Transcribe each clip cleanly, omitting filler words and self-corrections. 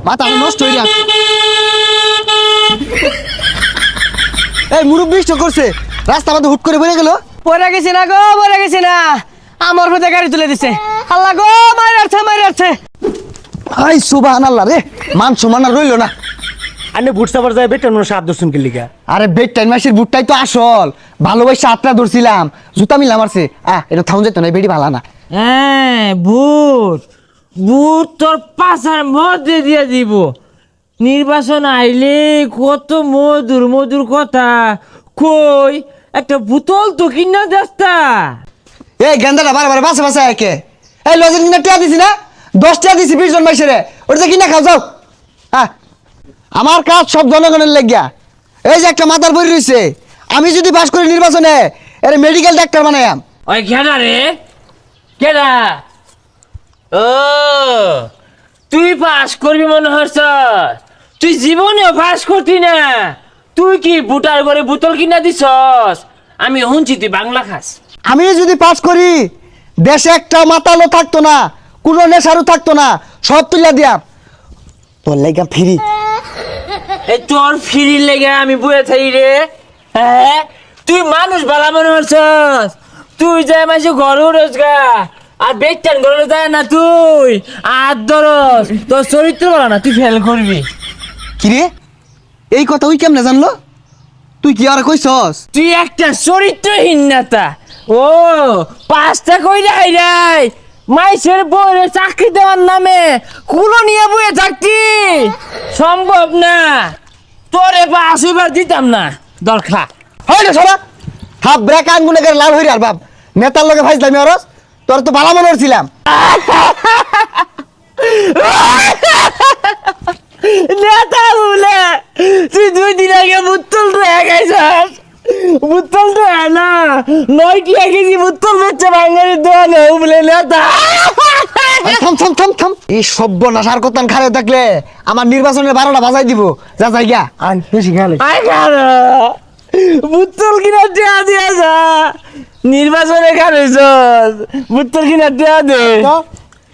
মাথা নষ্ট হয়ে যাচ্ছে। এই মুরব্বি স্ট্রোক করছে, রাস্তা আমাদের হুট করে বেড়ে গেল। পড়ে গেছি না গো, পড়ে গেছি না, আমার হতে গাড়ি তুলে দিছে। আল্লাহ গো, মাইরাছে মাইরাছে। আই সুবহানাল্লাহ রে, মান সম্মান আর রইল না। আনে বুট সাবার যায় বেটা নো সাপ দর্শন কে লিগা। আরে বেড টাইম মাসের বুটটাই তো আসল, ভালোবাসা হাতটা ধরছিলাম, জুতা মিলাম মারছে। এটা থাউন যেত না, বেডি ভালো না। হ্যাঁ বুট বুট তোর পাশার মধ্যে দিয়ে দিব। নির্বাচন আইলে কত মধুর মধুর কথা কই, একটা বোতল তো কিনা দেস্তা। এই গেন্দাটা বারবার বাসে বাসে একে। এই লজেন কিনা টিয়া দিছি না, 10 টাকা দিছি 20 জন মাইসেরে, ওটা কিনা খাও যাও। আমার কাজ সব জনগণের লেগিয়া। এই যে একটা মাথার বই রয়েছে, আমি যদি পাস করি নির্বাচনে, এর মেডিকেল ডাক্তার বানায়াম। ওই কেডা রে, কেডা? ও তুই পাস করবি মনে হচ্ছ, তুই জীবনেও পাস করতি না। তুই কি বুটার করে বোতল কিনা দিছস? আমি শুনছি তুই বাংলা খাস। আমি যদি পাস করি, দেশে একটা মাতালো থাকতো না, কোনো নেশারও থাকতো না, সব তুলিয়া দিয়াম। তোর লেগা ফ্রি। এই তোর ফিরির লেগে আমি বয়ে থাকি রে। হ্যাঁ তুই মানুষ বালা মনে হচ্ছস, তুই যাই মাসে ঘর রোজগার আর বেচান ঘরে যায় না, তুই আর ধরস তোর চরিত্র বলা না, তুই ফেল করবি। কিরে, এই কথা ওই কেমনে জানলো? তুই কি আর কইছস? তুই একটা চরিত্রহীন নেতা। ও 5টা কইরা হাইরাই মাইসের বউরে চাকরি দেওয়ার নামে কুলো নিয়ে বয়ে থাকতি, সম্ভব না। তোরে বা আসিবার দিতাম না দরকার। হয় না সরা, হাফ ব্রেক আঙ্গুলে করে লাল হইরে আর বাপ নেতার লগে ফাইজলামি অরস। তোর তো ভালো মনে হচ্ছিলাম। নেতা বলে তুই 2 দিন আগে বুত্তল তো খাইছাস। বুত্তল তো না 9 টাকা কেজি বুত্তল বেচছে বাঙালির দোকানে বলে নেতা। থাম থাম থাম থাম, এই সর্বনাশার কথা খারে থাকলে আমার নির্বাচনের 12টা বাজাই দিব। যা যাই গা, আন বেশি খেয়ালে। আই কারো বুত্তল কিনা দেয়া দিয়া যা, নির্বাচনে খাইছস বুত্তল কিনা দেয়া দে।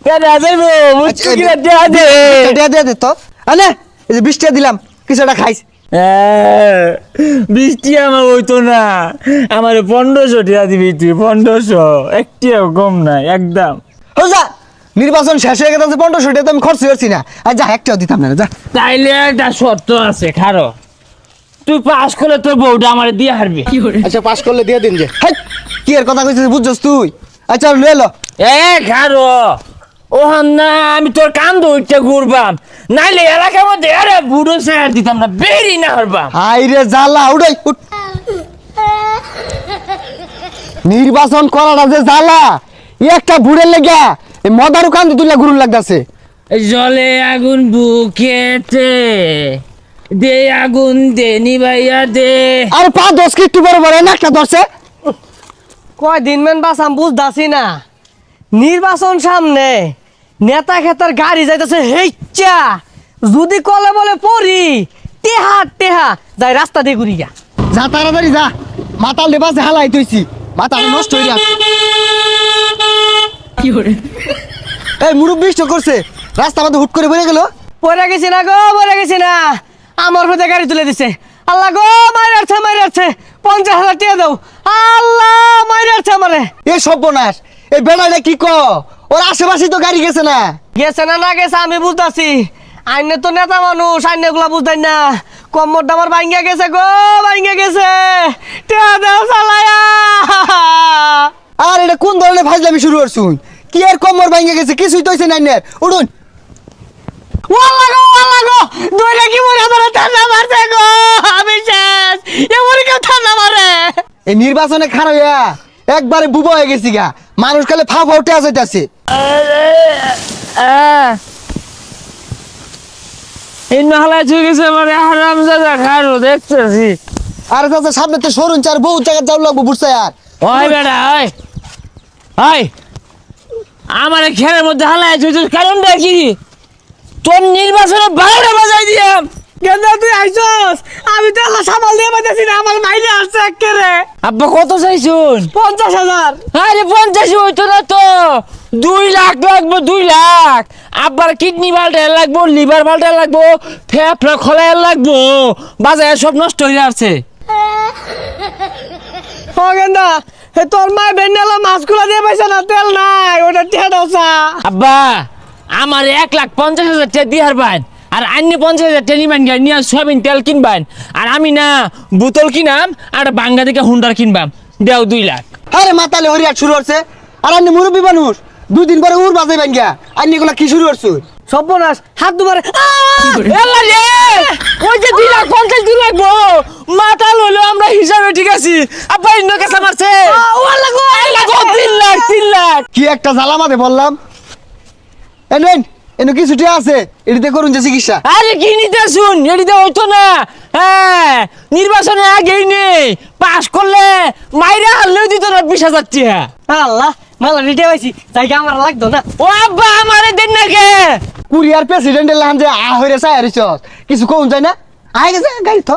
কেন যাইবো বুত্তল কিনা দেয়া দে। দে দে দে তো আনে, এই যে 20 টাকা দিলাম, কিছু একটা খাইস। 20 টাকা আমার হইতো না, আমার 1500 টাকা দিবি তুই। 1500 একটিও কম নাই একদম। ও যা, নির্বাচন শেষ হয়ে গেছে, 1500 টাকা তো আমি খরচ করছি না। আর যা, একটাও দিতাম না যা। তাইলে একটা শর্ত আছে খারো, তুই পাস করলে তোর বউটা আমার দিয়ে হারবি। আচ্ছা পাস করলে দিয়ে দিন যে। হেই, কি এর কথা কইছিস বুঝছস তুই? আচ্ছা লয়ে লো। এ খারো ও না, আমি তোর কান ধরতে ঘুরবাম, নাইলে এলাকার মধ্যে আরে বুড়ো স্যার দিতাম না, বেরি না হারবাম। হাই রে জ্বালা, উড়াই উঠ। নির্বাচন করাটা যে জ্বালা, একটা বুড়ের লেগা এই মদারু কান্দি তুলে ঘুরুন লাগতাছে। জলে আগুন বুকেতে দে, আগুন দে নিভাইয়া দে। আর 5-10 কি একটু বড় বড় একটা ধরছে। কয়দিন মেন বাসাম বুঝতাছি না, নির্বাচন সামনে, নেতা খেতার গাড়ি যাইতেছে হেচ্চা, যদি কলে বলে পড়ি টেহা টেহা যাই রাস্তা দিয়ে ঘুরি গা। যা তাড়াতাড়ি যা, মাতাল লেবাসে হালাই তুইছি, মাথা নষ্ট হয়ে যাচ্ছে। এই মুরব্বি স্ট্রোক করছে, রাস্তা আমাদের হুট করে বেড়ে গেল। পড়ে গেছি না গো, পড়ে গেছি না, আমার হতে গাড়ি তুলে দিছে। আল্লাহ গো, মাইরাছে মাইরাছে, 50,000 টাকা দাও। আল্লাহ মাইরাছে আমারে। এ সর্বনাশ, এই বেড়াটা কি ক, ওর আশেপাশে তো গাড়ি গেছে না। গেছে না না গেছে আমি বুঝতাছি, আইনে তো নেতা মানুষ, আইনে গুলা বুঝতাই না। কম্মরটা আমার ভাঙ্গা গেছে গো, ভাঙ্গা গেছে, টাকা দাও চালায়া। আর এটা কোন ধরনের ফাইজলামি শুরু করছুন? কি আর কমর ভাঙে গেছে, কিছুই তো হইছে না। উঠুন। ওয়াল্লাহ গো, ওয়াল্লাহ গো, দইরা কি মরে আমার ঠান্ডা মারছে গো, আমি শেষ, এমন কেউ ঠান্ডা মারে। এই নির্বাচনে খারাইয়া একবারে বুবা হয়ে গেছি গা, মানুষ খালি ফা ফা উঠে যাইতাছে। এই নাহলায় চুই গেছে আমার হারাম জায়গা খারো দেখতেছি। আরে চাচা সামনে তো সরুন, চার বহু জায়গা যাও লাগবো বুঝছে আর। ওই বেটা ওই ওই আমার খেলের মধ্যে হালায় চুই, কারণটা কি? তোর নির্বাচনে 12টা বাজাই দিয়াম। গেন্দা তুই আইছস, আমি তো আল্লাহ সামাল দিয়ে পাইতেছি না, আমার মাইলে আসছে একেরে। আব্বা কত চাইছুন? 50,000। আরে 50 হইতো না তো, 2 লাখ লাগবো, 2 লাখ। আব্বার কিডনি পাল্টায় লাগবো, লিভার পাল্টায় লাগবো, ফেফড়া খোলায় লাগবো, বাজারে সব নষ্ট হয়ে যাচ্ছে। ও গেন্দা তোর মা বেন্ডালা মাছগুলা দিয়ে পাইছে না, তেল নাই, ওটা টিয়া দাওসা। আব্বা আমার 1,50,000 টাকা দিয়ে হারবেন, আর অন্য 50,000 টাকা নিবেন গিয়ে নিয়ে সয়াবিন তেল কিনবেন, আর আমি না বোতল কিনাম আর বাঙ্গা থেকে হুন্ডার কিনবাম, দেও 2 লাখ। আরে মাতালে হরিয়ার শুরু হচ্ছে, আর আপনি মুরব্বী মানুষ 2 দিন পরে উড় বাজাইবেন গিয়া, আর এগুলা কি শুরু করছো? সর্বনাশ, হাত দুবারে এলা রে, ওই যে 2,50,000 দিন লাগবো, মাথা লইলো আমরা হিসাবে ঠিক আছি। আব্বা ইন্ন কাছে মারছে, ও লাগো 3 লাখ, 3 লাখ। কি একটা জ্বালামাতে বললাম। এলেন এনে কি ছুটি আছে, এটিতে করুন যে চিকিৎসা। আরে কি নিতে শুন, এটিতে হইতো না। হ্যাঁ, নির্বাচনে আগেই নেই, পাশ করলে মাইরা হারলেও দিত না 20,000 টাকা। আল্লাহ মালা রিটে পাইছি, জায়গা আমার লাগতো না। ও আব্বা আমারে দেন না কে? কুরিয়ার প্রেসিডেন্টের লাহান যে হইরে চাই হারিস কিছু কোন যায় না, আয় গেছে গাড়ি তো